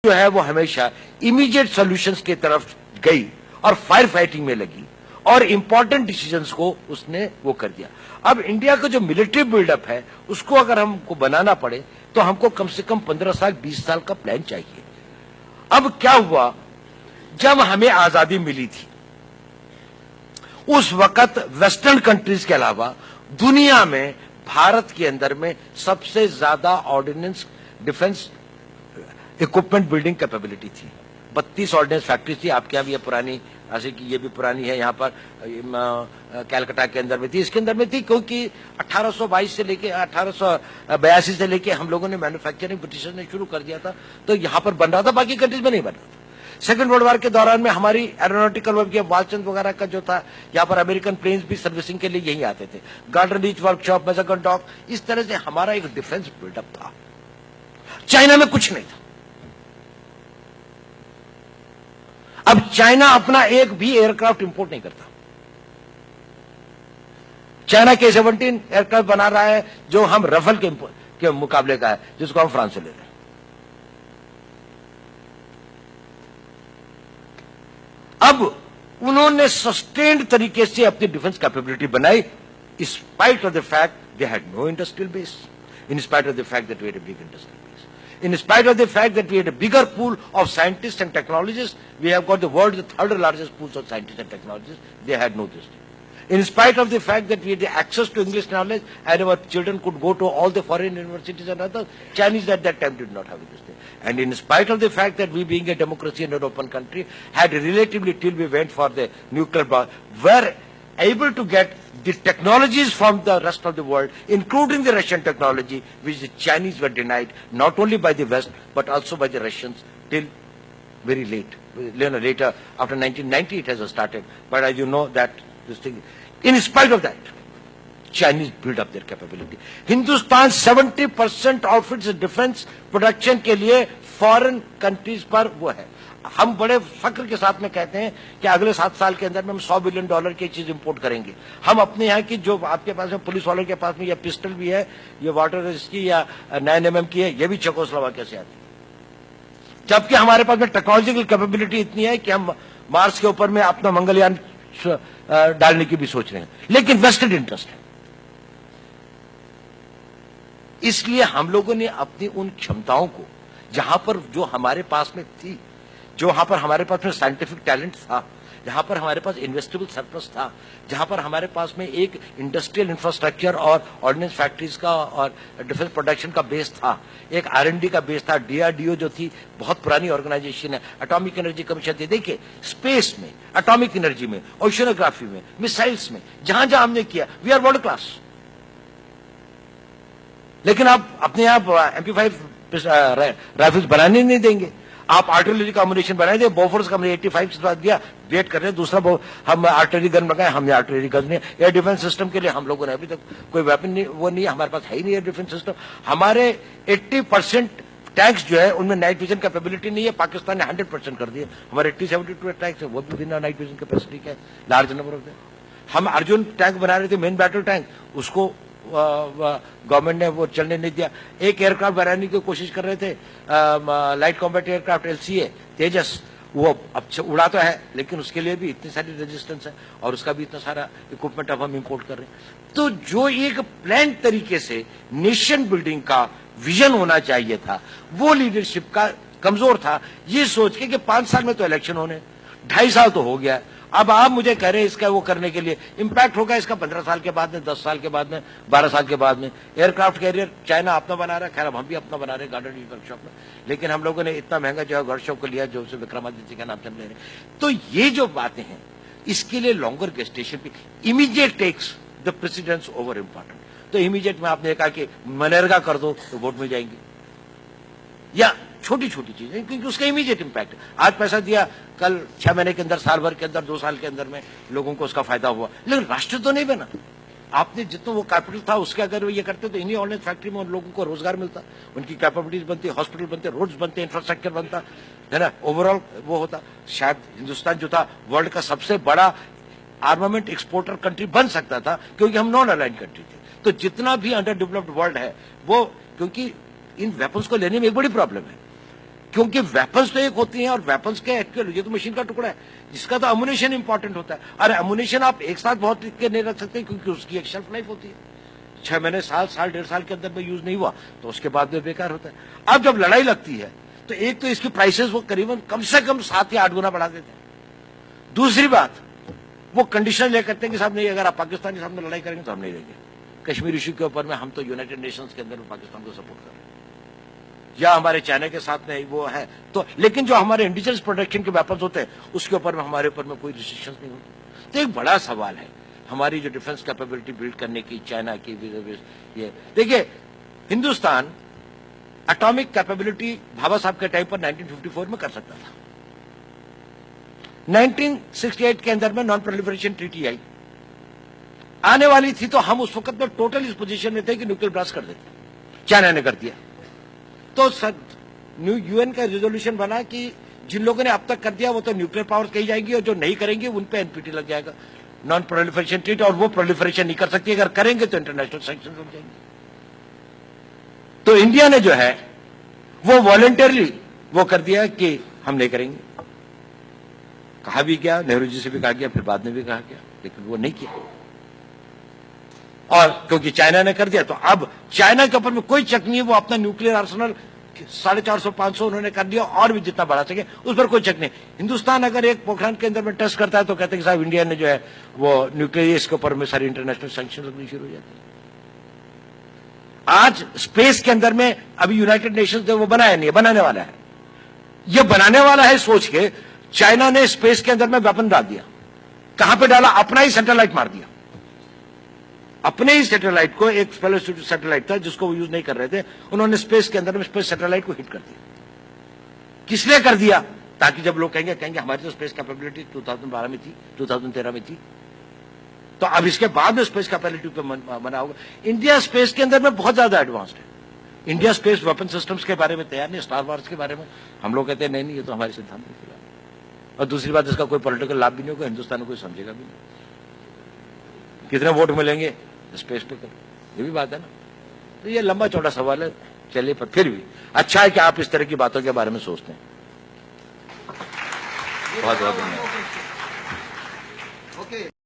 जो है वो हमेशा इमीडिएट सॉल्यूशंस की तरफ गई और फायर फाइटिंग में लगी और इंपॉर्टेंट डिसीजंस को उसने वो कर दिया। अब इंडिया का जो मिलिट्री बिल्डअप है उसको अगर हमको बनाना पड़े तो हमको कम से कम 15 साल 20 साल का प्लान चाहिए। अब क्या हुआ, जब हमें आजादी मिली थी उस वक्त वेस्टर्न कंट्रीज के अलावा दुनिया में भारत के अंदर में सबसे ज्यादा ordnance defence equipment building capability थी। 32 ऑर्डिनेंस फैक्ट्री थी। आपके यहाँ भी ये पुरानी, ऐसे कि ये भी पुरानी है, यहाँ पर कैलकाटा के अंदर में थी, इसके अंदर में थी, क्योंकि 1822 से लेके 1882 से लेके हम लोगों ने मैन्युफैक्चरिंग ब्रिटिशर्स ने शुरू कर दिया था, तो यहाँ पर बन रहा था, बाकी कंट्रीज में नहीं बन रहा था। सेकेंड वर्ल्ड वॉर के दौरान में हमारी एरोनॉटिकल वर्क वालचंद वगैरह का जो था, यहाँ पर अमेरिकन प्लेन्स भी सर्विसिंग के लिए यही आते थे, गार्डन रीच वर्कशॉप, मेजरगन डॉक, इस तरह से हमारा एक डिफेंस बिल्डअप था। चाइना में कुछ नहीं था। अब चाइना अपना एक भी एयरक्राफ्ट इंपोर्ट नहीं करता। चाइना K-17 एयरक्राफ्ट बना रहा है जो हम रफल के मुकाबले का है, जिसको हम फ्रांस से ले रहे हैं। अब उन्होंने सस्टेन्ड तरीके से अपनी डिफेंस कैपेबिलिटी बनाई, spite of the fact they had no industrial base, in spite of the fact that we had a big industrial base, in spite of the fact that we had a bigger pool of scientists and technologists. We have got the world's third largest pools of scientists and technologists. They had no this. In spite of the fact that we had the access to English knowledge and our children could go to all the foreign universities and others, Chinese at that time did not have this thing. And in spite of the fact that we, being a democracy and an open country, had relatively, till we went for the nuclear bomb, were able to get the technologies from the rest of the world, including the Russian technology, which the Chinese were denied, not only by the West, but also by the Russians till very late. Later, after 1990, it has started. But as you know that this thing, in spite of that, Chinese built up their capability. Hindustan 70% of its defense production के लिए foreign countries पर वो है। हम बड़े फक्र के साथ में कहते हैं कि अगले 7 साल के अंदर में हम $100 बिलियन की चीज इंपोर्ट करेंगे। हम अपने यहाँ की जो आपके पास में पुलिस वालों के पास में ये पिस्टल भी है, ये वाटर की या 9mm की है, ये भी चेकोस्लोवाकिया से आती है। जबकि हमारे पास में टेक्नोलॉजिकल कैपेबिलिटी इतनी है कि हम मार्स के ऊपर में अपना मंगलयान डालने की भी सोच रहे हैं, लेकिन वेस्टेड इंटरेस्ट है। इसलिए हम लोगों ने अपनी उन क्षमताओं को, जहां पर जो हमारे पास में थी, जो वहां पर हमारे पास में साइंटिफिक टैलेंट था, जहां पर हमारे पास इन्वेस्टेबल सरप्लस था, जहां पर हमारे पास में एक इंडस्ट्रियल इंफ्रास्ट्रक्चर और ऑर्डिनेंस फैक्ट्रीज का और डिफेंस प्रोडक्शन का बेस था, एक R&D का बेस था। DRDO जो थी बहुत पुरानी ऑर्गेनाइजेशन है, एटॉमिक एनर्जी कमीशन थी। देखिए, स्पेस में, एटॉमिक एनर्जी में, ओशियोनोग्राफी में, मिसाइल्स में, जहां जहां हमने किया, वी आर वर्ल्ड क्लास। लेकिन आप अपने आप MP5 राइफल्स बनाने नहीं देंगे, आप आर्टिलरी का अम्यूनिशन बनाए दे। बोफोर्स का हमने 85 से दिया, वेट कर रहे हैं दूसरा हम आर्टिलरी गन लगाए, हमने आर्टिलरी गन नहीं। एयर डिफेंस सिस्टम के लिए हम लोगों ने अभी तक कोई वेपन नहीं, वो नहीं, हमारे पास है ही नहीं एयर डिफेंस सिस्टम। हमारे 80% टैंक्स जो है उनमें नाइट विजन कैपेबिलिटी नहीं है। पाकिस्तान ने 100% कर दिया। हमारे 80-72 टैंक्स है, वो भी बिना नाइट विजन कैपेसिटी का है, लार्ज नंबर ऑफ। हम अर्जुन टैंक बना रहे थे, मेन बैटल टैंक, उसको गवर्नमेंट ने वो चलने नहीं दिया। एक एयरक्राफ्ट बनाने की कोशिश कर रहे थे, लाइट कॉम्बैट एयरक्राफ्ट LCA तेजस, वो अब उड़ा तो है, लेकिन उसके लिए भी इतनी सारी रेजिस्टेंस है और उसका भी इतना सारा इक्विपमेंट अब हम इंपोर्ट कर रहे हैं। तो जो एक प्लान तरीके से नेशन बिल्डिंग का विजन होना चाहिए था, वो लीडरशिप का कमजोर था। ये सोच के कि 5 साल में तो इलेक्शन होने, 2.5 साल तो हो गया, अब आप मुझे कह रहे हैं इसका वो करने के लिए इंपैक्ट होगा इसका 15 साल के बाद में, 10 साल के बाद में, 12 साल के बाद में। एयरक्राफ्ट कैरियर चाइना अपना बना रहा है, खैर अब हम भी अपना बना रहे हैं गार्डन रीच वर्कशॉप में, लेकिन हम लोगों ने इतना महंगा जो है वर्कशॉप को लिया जो उसे विक्रमादित्य का नाम चल रहे हैं। तो ये जो बातें हैं, इसके लिए लॉन्गर गेस्टेशन पे immediate takes the precedence over important. तो इमीडिएट में आपने कहा कि मनरेगा कर दो तो वोट मिल जाएंगे, या छोटी छोटी चीजें, क्योंकि उसका इमीडिएट इंपैक्ट। आज पैसा दिया, कल 6 महीने के अंदर, साल भर के अंदर, 2 साल के अंदर में लोगों को उसका फायदा हुआ, लेकिन राष्ट्र तो नहीं बना। आपने जितना वो कैपिटल था उसके अगर वो ये करते तो इन्हीं ऑर्डिनेंस फैक्ट्री में उन लोगों को रोजगार मिलता, उनकी कैपेबिलिटीज बनती, हॉस्पिटल बनते, रोड्स बनते, इंफ्रास्ट्रक्चर बनता है ना, ओवरऑल वो होता। शायद हिंदुस्तान जो था वर्ल्ड का सबसे बड़ा आर्मामेंट एक्सपोर्टर कंट्री बन सकता था, क्योंकि हम नॉन अलाइंड कंट्री थे। तो जितना भी अंडर डेवलप्ड वर्ल्ड है वो, क्योंकि इन वेपन्स को लेने में एक बड़ी प्रॉब्लम है, क्योंकि वेपन्स तो एक होती हैं और वेपन्स के एक्चुअल ये तो मशीन का टुकड़ा है जिसका तो अम्युनिशन इंपॉर्टेंट होता है। और अम्युनिशन आप एक साथ बहुत लिख के नहीं रख सकते क्योंकि उसकी एक शेल्फ लाइफ होती है, 6 महीने, साल, 1.5 साल के अंदर में यूज नहीं हुआ तो उसके बाद में बेकार होता है। अब जब लड़ाई लगती है तो एक तो इसकी प्राइसेस वो करीबन कम से कम 7 या 8 गुना बढ़ा देते हैं। दूसरी बात, वो कंडीशन ले करते हैं कि साहब नहीं, अगर आप पाकिस्तान के सामने लड़ाई करेंगे तो हम नहीं देंगे। कश्मीर इश्यू के ऊपर में हम तो यूनाइटेड नेशंस के अंदर में पाकिस्तान को सपोर्ट कर रहे हैं, या हमारे चाइना के साथ में वो है तो, लेकिन जो हमारे इंडिजिनस प्रोटेक्शन के वेपन्स होते हैं उसके ऊपर में हमारे ऊपर में कोई रिस्ट्रिक्शंस नहीं होती। तो एक बड़ा सवाल है हमारी जो डिफेंस कैपेबिलिटी बिल्ड करने की, चाइना की। ये देखिए, हिंदुस्तान एटॉमिक कैपेबिलिटी भाभा साहब के टाइम पर 1954 में कर सकता था। 1968 के अंदर में नॉन प्रोलिफरेशन ट्रीटी आई, आने वाली थी, तो हम उस वक्त में टोटल इस पोजीशन में थे कि न्यूक्लियर ब्लास्ट कर देते। चाइना ने कर दिया तो सर यूएन का रेजोल्यूशन बना कि जिन लोगों ने अब तक कर दिया वो तो न्यूक्लियर पावर कही जाएगी और जो नहीं करेंगे उन पे एनपीटी लग जाएगा, नॉन प्रोलिफरेशन ट्रीटी, और वो प्रोलिफरेशन नहीं कर सकती। अगर करेंगे तो इंटरनेशनल सैंक्शन लग जाएंगे। तो इंडिया ने जो है वो वॉलंटरली वो कर दिया कि हम नहीं करेंगे। कहा भी गया, नेहरू जी से भी कहा गया, फिर बाद में भी कहा गया, लेकिन वो नहीं किया। और क्योंकि चाइना ने कर दिया तो अब चाइना के ऊपर में कोई चक नहीं है, वो अपना न्यूक्लियर आर्सेनल 450-500 उन्होंने कर दिया और भी जितना बढ़ा सके उस पर कोई चक नहीं। हिंदुस्तान अगर एक पोखरान के अंदर में टेस्ट करता है तो कहते हैं कि साहब इंडिया ने जो है वो न्यूक्लियर, इसके ऊपर में सारी इंटरनेशनल सैंक्शन लगनी शुरू हो जाती है। आज स्पेस के अंदर में अभी यूनाइटेड नेशंस ने वो बनाया नहीं है, बनाने वाला है। ये बनाने वाला है सोच के चाइना ने स्पेस के अंदर में वेपन डाल दिया। कहां पे डाला? अपना ही सैटेलाइट मार दिया। अपने ही सैटेलाइट को, एक सैटेलाइट था जिसको वो यूज नहीं कर रहे थे, उन्होंने स्पेस के अंदर में स्पेस सैटेलाइट को हिट कर दिया। किसने कर दिया? ताकि जब लोग कहेंगे हमारी तो स्पेस कैपेबिलिटी 2012 में थी, 2013 में थी, तो अब इसके बाद में स्पेस कैपेबिलिटी पे बना होगा। इंडिया स्पेस के अंदर में बहुत ज्यादा एडवांस्ड है। इंडिया स्पेस वेपन सिस्टम्स के बारे में तैयार नहीं। स्टार वार्स के बारे में हम लोग कहते हैं नहीं, ये तो हमारे सिद्धांत के खिलाफ। और दूसरी बात, इसका कोई पॉलिटिकल लाभ भी नहीं होगा, हिंदुस्तान को कोई समझेगा भी नहीं। कितने वोट मिलेंगे स्पेस पे कर, ये भी बात है ना। तो ये लंबा चौड़ा सवाल है, चलिए, पर फिर भी अच्छा है कि आप इस तरह की बातों के बारे में सोचते हैं। बहुत बहुत धन्यवाद।